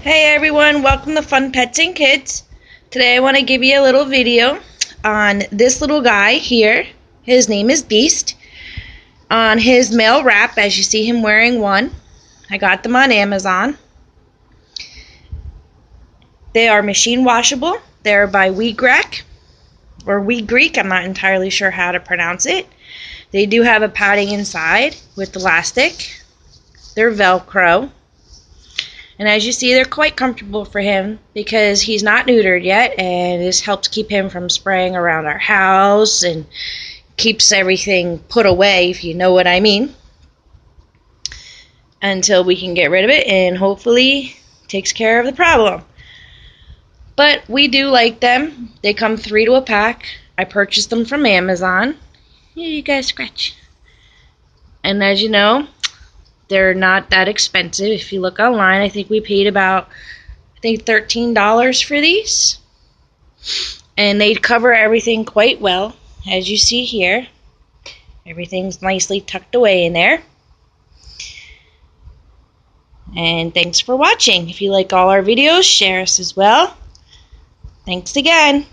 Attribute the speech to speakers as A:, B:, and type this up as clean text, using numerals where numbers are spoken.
A: Hey everyone, welcome to Fun Pets and Kids. Today I want to give you a little video on this little guy here. His name is Beast. On his male wrap, as you see him wearing one. I got them on Amazon. They are machine washable. They're by Weegreec or Weegreec. I'm not entirely sure how to pronounce it. They do have a padding inside with elastic. They're Velcro. And as you see, they're quite comfortable for him because he's not neutered yet, and this helps keep him from spraying around our house and keeps everything put away, if you know what I mean, until we can get rid of it, and hopefully takes care of the problem. But we do like them. They come 3 to a pack. I purchased them from Amazon. Here, you guys scratch. And as you know, they're not that expensive. If you look online, I think we paid about $13 for these. And they cover everything quite well. As you see here, everything's nicely tucked away in there. And thanks for watching. If you like all our videos, share us as well. Thanks again.